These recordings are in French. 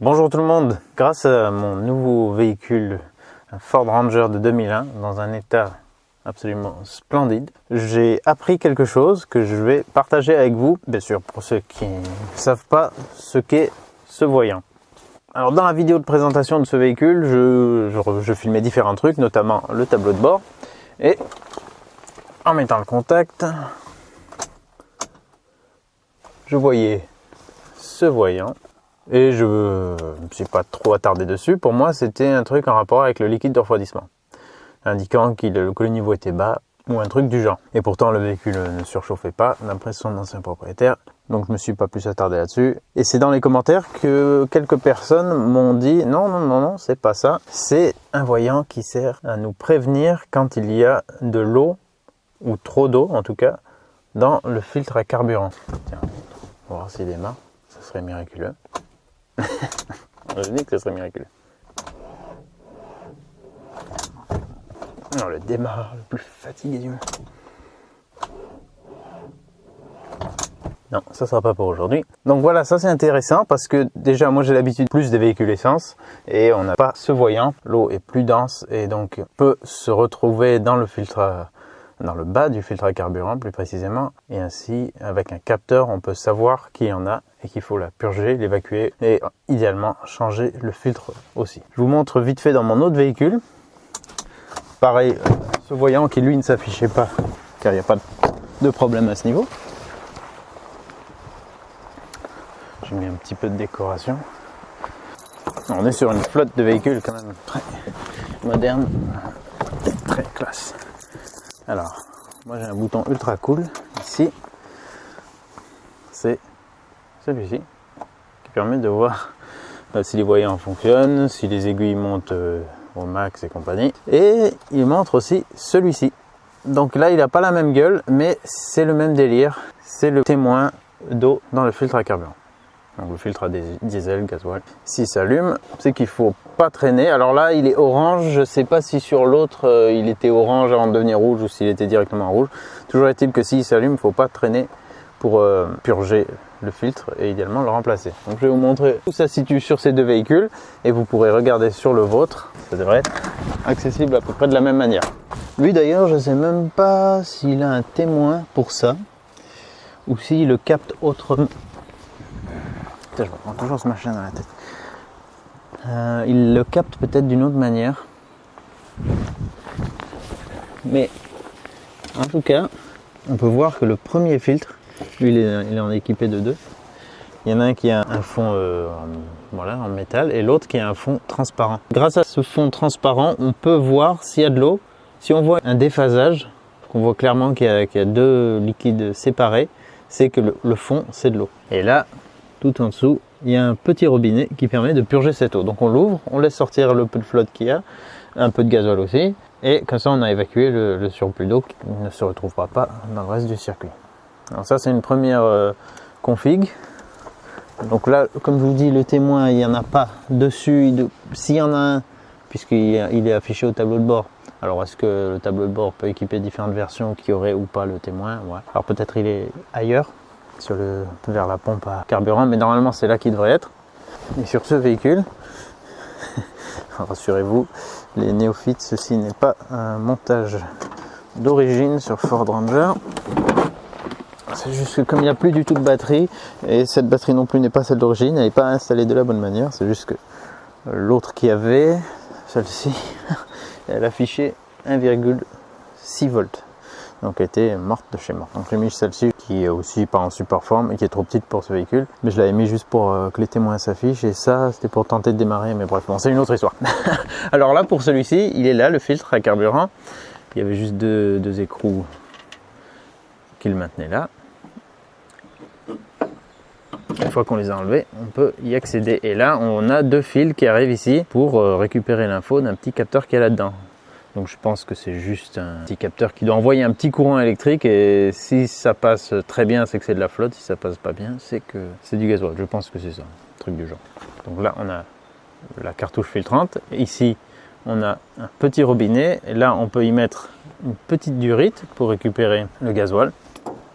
Bonjour tout le monde, grâce à mon nouveau véhicule, un Ford Ranger de 2001, dans un état absolument splendide, j'ai appris quelque chose que je vais partager avec vous, bien sûr pour ceux qui ne savent pas ce qu'est ce voyant. Alors dans la vidéo de présentation de ce véhicule, je filmais différents trucs, notamment le tableau de bord, et en mettant le contact, je voyais ce voyant. Et je ne me suis pas trop attardé dessus. Pour moi, c'était un truc en rapport avec le liquide de refroidissement, indiquant que le niveau était bas ou un truc du genre. Et pourtant, le véhicule ne surchauffait pas, d'après son ancien propriétaire. Donc, je ne me suis pas plus attardé là-dessus. Et c'est dans les commentaires que quelques personnes m'ont dit « Non, c'est pas ça. C'est un voyant qui sert à nous prévenir quand il y a de l'eau, ou trop d'eau en tout cas, dans le filtre à carburant. » Tiens, on va voir s'il démarre. Ce serait miraculeux. Je dis que ce serait miraculeux. Non, le démarrage le plus fatigué du monde. Non, ça sera pas pour aujourd'hui. Donc voilà, ça c'est intéressant parce que déjà moi j'ai l'habitude plus des véhicules essence et on n'a pas ce voyant. L'eau est plus dense et donc peut se retrouver dans le filtre, dans le bas du filtre à carburant plus précisément. Et ainsi, avec un capteur, on peut savoir qu'il y en a et qu'il faut la purger, l'évacuer et idéalement changer le filtre aussi. Je vous montre vite fait dans mon autre véhicule. Pareil, ce voyant qui lui ne s'affichait pas car il n'y a pas de problème à ce niveau. J'ai mis un petit peu de décoration. On est sur une flotte de véhicules quand même très moderne et très classe. Alors, moi j'ai un bouton ultra cool ici. C'est celui-ci qui permet de voir si les voyants fonctionnent, si les aiguilles montent au max et compagnie. Et il montre aussi celui-ci. Donc là, il n'a pas la même gueule, mais c'est le même délire. C'est le témoin d'eau dans le filtre à carburant. Donc le filtre à diesel, gasoil. S'il s'allume, c'est qu'il ne faut pas traîner. Alors là, il est orange. Je ne sais pas si sur l'autre, il était orange avant de devenir rouge ou s'il était directement rouge. Toujours est-il que s'il s'allume, il ne faut pas traîner pour purger le filtre et idéalement le remplacer. Donc je vais vous montrer où ça se situe sur ces deux véhicules et vous pourrez regarder sur le vôtre. Ça devrait être accessible à peu près de la même manière. Lui d'ailleurs, je ne sais même pas s'il a un témoin pour ça ou s'il le capte autrement. Putain, je me prends toujours ce machin dans la tête. Il le capte peut-être d'une autre manière. Mais en tout cas, on peut voir que le premier filtre, lui il est en équipé de deux. Il y en a un qui a un fond en métal et l'autre qui a un fond transparent. Grâce à ce fond transparent, on peut voir s'il y a de l'eau. Si on voit un déphasage, qu'on voit clairement qu'il y a deux liquides séparés, c'est que le fond c'est de l'eau. Et là, tout en dessous, il y a un petit robinet qui permet de purger cette eau. Donc on l'ouvre, on laisse sortir le peu de flotte qu'il y a, un peu de gasoil aussi, et comme ça on a évacué le surplus d'eau qui ne se retrouvera pas dans le reste du circuit. Alors ça c'est une première config. Donc là, comme je vous dis, le témoin, il n'y en a pas dessus. S'il y en a un, puisqu'il est affiché au tableau de bord, alors est-ce que le tableau de bord peut équiper différentes versions qui auraient ou pas le témoin? Ouais. Alors peut-être il est ailleurs, vers la pompe à carburant, mais normalement c'est là qu'il devrait être. Et sur ce véhicule, rassurez-vous, les néophytes, ceci n'est pas un montage d'origine sur Ford Ranger. C'est juste que comme il n'y a plus du tout de batterie, et cette batterie non plus n'est pas celle d'origine, elle n'est pas installée de la bonne manière, c'est juste que l'autre qui avait, celle-ci, elle affichait 1,6 volts. Donc elle était morte de chez mort. Donc j'ai mis celle-ci qui est aussi pas en super forme et qui est trop petite pour ce véhicule. Mais je l'avais mis juste pour que les témoins s'affichent et ça c'était pour tenter de démarrer. Mais bref, bon, c'est une autre histoire. Alors là pour celui-ci, il est là, le filtre à carburant. Il y avait juste deux écrous qui le maintenaient là. Une fois qu'on les a enlevés, on peut y accéder. Et là on a deux fils qui arrivent ici pour récupérer l'info d'un petit capteur qui est là-dedans. Donc je pense que c'est juste un petit capteur qui doit envoyer un petit courant électrique et si ça passe très bien, c'est que c'est de la flotte. Si ça passe pas bien, c'est que c'est du gasoil. Je pense que c'est ça, un truc du genre. Donc là, on a la cartouche filtrante. Ici, on a un petit robinet. Et là, on peut y mettre une petite durite pour récupérer le gasoil.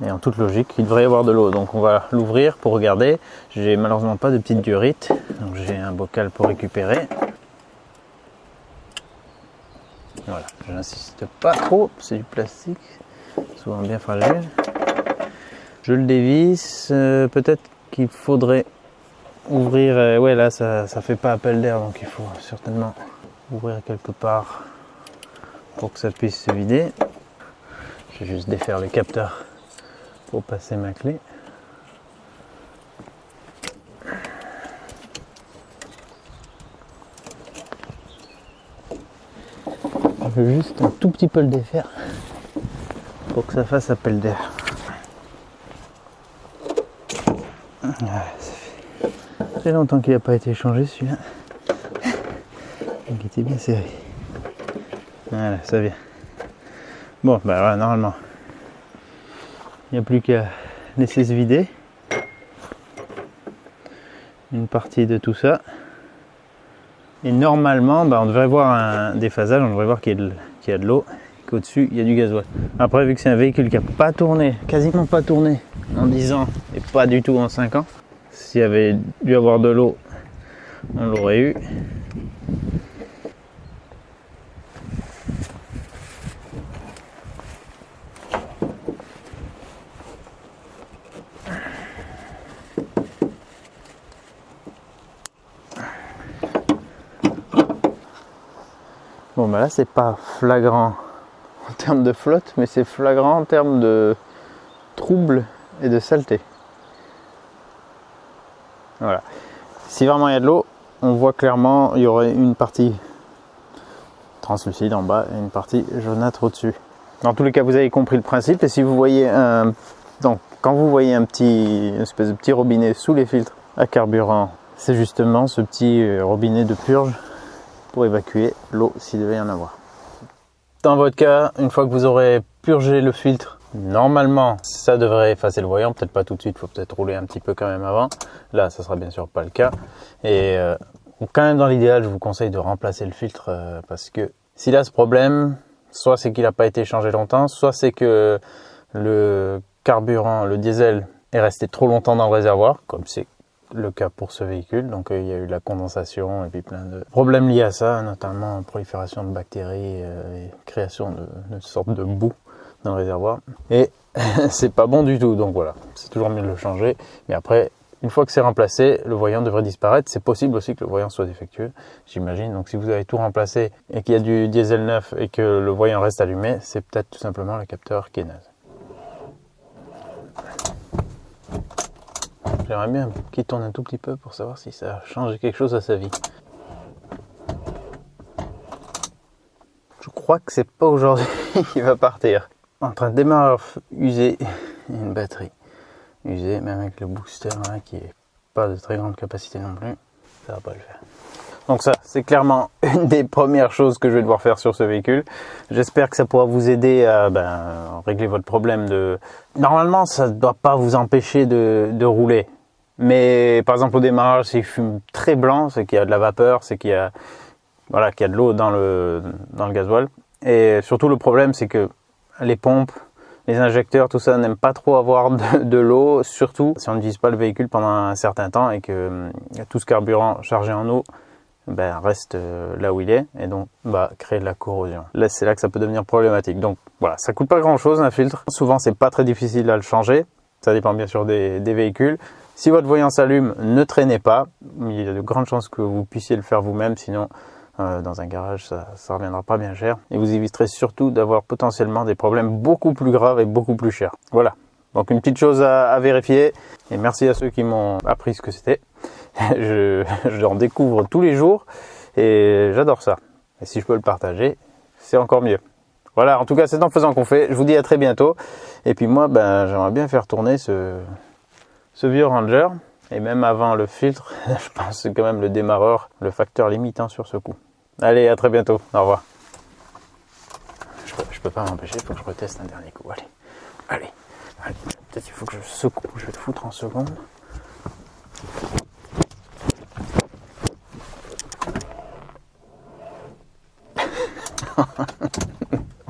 Et en toute logique, il devrait y avoir de l'eau. Donc on va l'ouvrir pour regarder. J'ai malheureusement pas de petite diorite, donc j'ai un bocal pour récupérer. Voilà, je n'insiste pas trop, c'est du plastique, souvent bien fragile. Je le dévisse, peut-être qu'il faudrait ouvrir, ouais là ça fait pas appel d'air, donc il faut certainement ouvrir quelque part pour que ça puisse se vider. Je vais juste défaire le capteur pour passer ma clé. Je vais juste un tout petit peu le défaire pour que ça fasse appel d'air. Voilà, ça fait très longtemps qu'il n'a pas été changé celui-là. Il était bien serré. Voilà, ça vient. Bon, bah voilà, normalement, il n'y a plus qu'à laisser se vider une partie de tout ça. Et normalement, bah, on devrait voir un déphasage, on devrait voir qu'il y a de l'eau, qu'au-dessus, il y a du gasoil. Après, vu que c'est un véhicule qui n'a pas tourné, quasiment pas tourné en 10 ans et pas du tout en 5 ans, s'il y avait dû avoir de l'eau, on l'aurait eu. Bon bah là c'est pas flagrant en termes de flotte, mais c'est flagrant en termes de trouble et de saleté. Voilà. Si vraiment il y a de l'eau, on voit clairement il y aurait une partie translucide en bas et une partie jaunâtre au-dessus. Dans tous les cas, vous avez compris le principe. Et si vous voyez quand vous voyez une espèce de petit robinet sous les filtres à carburant, c'est justement ce petit robinet de purge pour évacuer l'eau s'il devait y en avoir. Dans votre cas, une fois que vous aurez purgé le filtre, normalement ça devrait effacer le voyant, peut-être pas tout de suite, il faut peut-être rouler un petit peu quand même avant. Là ça sera bien sûr pas le cas. Et quand même dans l'idéal, je vous conseille de remplacer le filtre parce que s'il a ce problème, soit c'est qu'il n'a pas été changé longtemps, soit c'est que le carburant, le diesel est resté trop longtemps dans le réservoir, comme c'est le cas pour ce véhicule. Donc il y a eu de la condensation et puis plein de problèmes liés à ça, notamment prolifération de bactéries et création de sortes de boue dans le réservoir. Et c'est pas bon du tout, donc voilà, c'est toujours mieux de le changer. Mais après, une fois que c'est remplacé, le voyant devrait disparaître. C'est possible aussi que le voyant soit défectueux, j'imagine. Donc si vous avez tout remplacé et qu'il y a du diesel neuf et que le voyant reste allumé, c'est peut-être tout simplement le capteur qui est naze. J'aimerais bien qu'il tourne un tout petit peu pour savoir si ça a changé quelque chose à sa vie. Je crois que c'est pas aujourd'hui qu'il va partir. Entre un démarreur usé et une batterie usée, même avec le booster là, qui est pas de très grande capacité non plus, ça va pas le faire. Donc ça, c'est clairement une des premières choses que je vais devoir faire sur ce véhicule. J'espère que ça pourra vous aider à régler votre problème de... Normalement, ça ne doit pas vous empêcher de rouler. Mais par exemple au démarrage, s'il fume très blanc, c'est qu'il y a de la vapeur, c'est qu'il y a, qu'il y a de l'eau dans le gasoil. Et surtout le problème, c'est que les pompes, les injecteurs, tout ça n'aime pas trop avoir de l'eau, surtout si on n'utilise pas le véhicule pendant un certain temps et que tout ce carburant chargé en eau reste là où il est et donc créer de la corrosion. Là, c'est là que ça peut devenir problématique. Donc voilà, ça coûte pas grand chose un filtre. Souvent, c'est pas très difficile à le changer. Ça dépend bien sûr des véhicules. Si votre voyant s'allume, ne traînez pas. Il y a de grandes chances que vous puissiez le faire vous-même, sinon dans un garage, ça reviendra pas bien cher. Et vous éviterez surtout d'avoir potentiellement des problèmes beaucoup plus graves et beaucoup plus chers. Voilà. Donc une petite chose à vérifier. Et merci à ceux qui m'ont appris ce que c'était. J'en découvre tous les jours et j'adore ça. Et si je peux le partager, c'est encore mieux. Voilà, en tout cas, c'est en faisant qu'on fait. Je vous dis à très bientôt. Et puis moi, j'aimerais bien faire tourner ce vieux Ranger. Et même avant le filtre, je pense que c'est quand même le démarreur, le facteur limitant sur ce coup. Allez, à très bientôt. Au revoir. Je peux pas m'empêcher, il faut que je reteste un dernier coup. Allez. Peut-être il faut que je secoue. Je vais te foutre en seconde.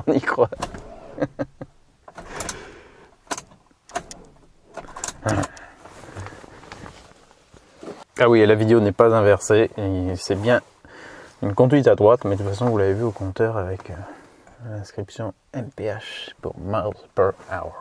On y croit. Ah oui, et la vidéo n'est pas inversée, et c'est bien une conduite à droite, mais de toute façon vous l'avez vu au compteur avec l'inscription MPH pour miles per hour.